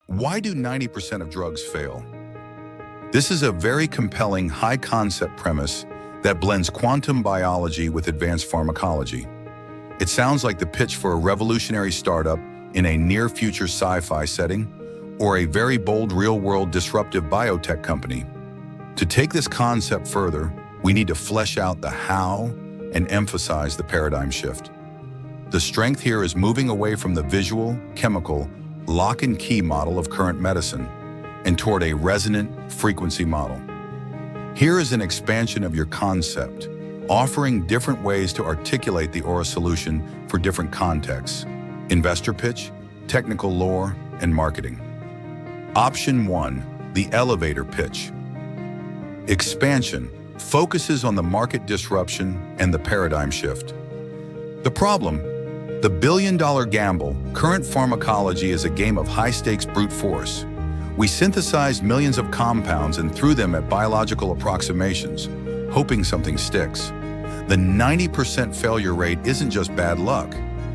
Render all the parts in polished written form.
Why do 90% of drugs fail? This is a very compelling, high-concept premise that blends quantum biology with advanced pharmacology. It sounds like the pitch for a revolutionary startup in a near-future sci-fi setting, or a very bold real-world disruptive biotech company. To take this concept further, we need to flesh out the how and emphasize the paradigm shift. The strength here is moving away from the visual, chemical, lock and key model of current medicine and toward a resonant frequency model. Here is an expansion of your concept, offering different ways to articulate the Aura solution for different contexts: investor pitch, technical lore, and marketing. Option 1, the elevator pitch. Expansion focuses on the market disruption and the paradigm shift. The problem: the billion-dollar gamble. Current pharmacology is a game of high-stakes brute force. We synthesize millions of compounds and threw them at biological approximations, hoping something sticks. The 90% failure rate isn't just bad luck.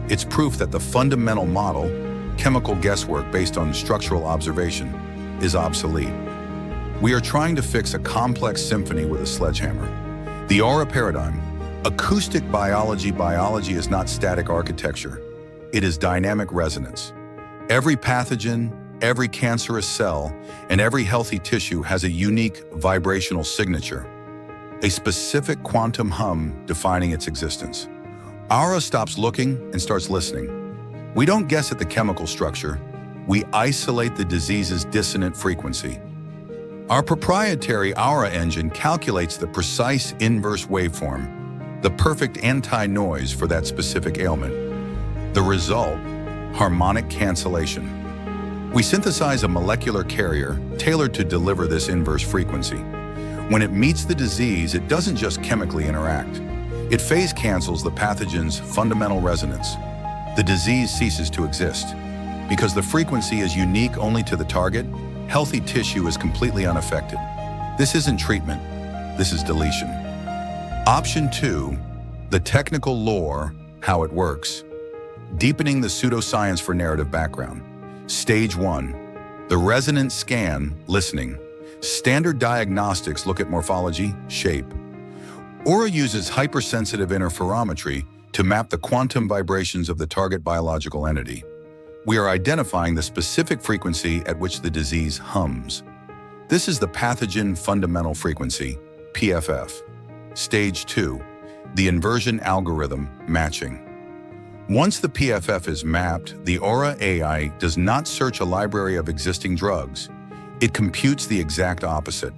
It's proof that the fundamental model, chemical guesswork based on structural observation, is obsolete. We are trying to fix a complex symphony with a sledgehammer. The Aura paradigm. Acoustic biology. Biology is not static architecture. It is dynamic resonance. Every pathogen, every cancerous cell, and every healthy tissue has a unique vibrational signature, a specific quantum hum defining its existence. Aura stops looking and starts listening. We don't guess at the chemical structure. We isolate the disease's dissonant frequency. Our proprietary Aura engine calculates the precise inverse waveform, the perfect anti-noise for that specific ailment. The result: harmonic cancellation. We synthesize a molecular carrier tailored to deliver this inverse frequency. When it meets the disease, it doesn't just chemically interact. It phase cancels the pathogen's fundamental resonance. The disease ceases to exist. Because the frequency is unique only to the target, healthy tissue is completely unaffected. This isn't treatment, this is deletion. Option 2, the technical lore, how it works. Deepening the pseudoscience for narrative background. Stage 1, the resonance scan, listening. Standard diagnostics look at morphology, shape. Aura uses hypersensitive interferometry to map the quantum vibrations of the target biological entity. We are identifying the specific frequency at which the disease hums. This is the pathogen fundamental frequency, PFF. Stage 2, the inversion algorithm, matching. Once the PFF is mapped, the Aura AI does not search a library of existing drugs. It computes the exact opposite.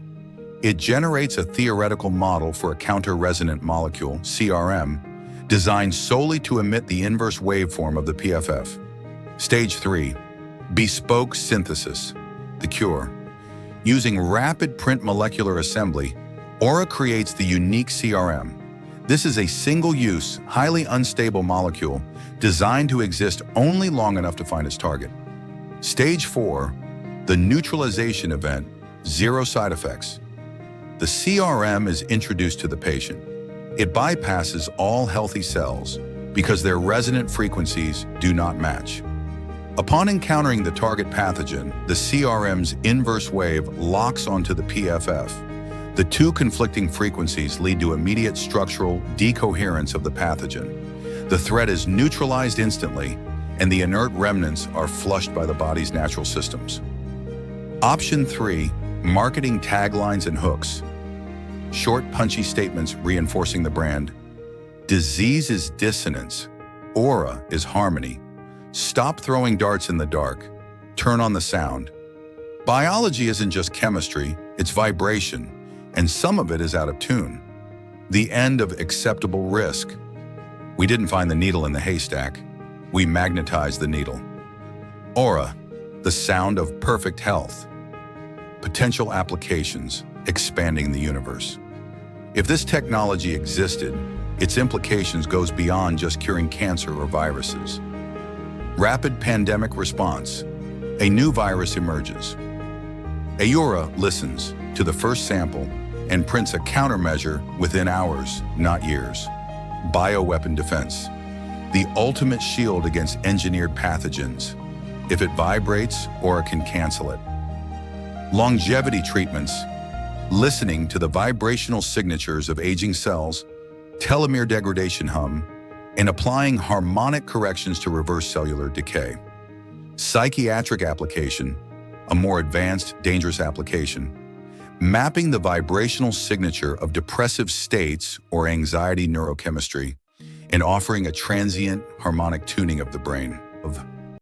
It generates a theoretical model for a counter-resonant molecule, CRM, designed solely to emit the inverse waveform of the PFF. Stage 3, bespoke synthesis, the cure. Using rapid print molecular assembly, Aura creates the unique CRM. This is a single-use, highly unstable molecule designed to exist only long enough to find its target. Stage 4, the neutralization event, zero side effects. The CRM is introduced to the patient. It bypasses all healthy cells because their resonant frequencies do not match. Upon encountering the target pathogen, the CRM's inverse wave locks onto the PFF. The two conflicting frequencies lead to immediate structural decoherence of the pathogen. The threat is neutralized instantly, and the inert remnants are flushed by the body's natural systems. Option 3, marketing taglines and hooks. Short, punchy statements reinforcing the brand. Disease is dissonance. Aura is harmony. Stop throwing darts in the dark. Turn on the sound. Biology isn't just chemistry, it's vibration, and some of it is out of tune. The end of acceptable risk. We didn't find the needle in the haystack. We magnetized the needle. Aura, the sound of perfect health. Potential applications, expanding the universe. If this technology existed, its implications goes beyond just curing cancer or viruses. Rapid pandemic response. A new virus emerges. Aura listens to the first sample and prints a countermeasure within hours, not years. Bioweapon defense. The ultimate shield against engineered pathogens. if it vibrates or it can cancel it. Longevity treatments, listening to the vibrational signatures of aging cells, telomere degradation and applying harmonic corrections to reverse cellular decay. Psychiatric application, a more advanced, dangerous application, mapping the vibrational signature of depressive states or anxiety neurochemistry and offering a transient harmonic tuning of the brain.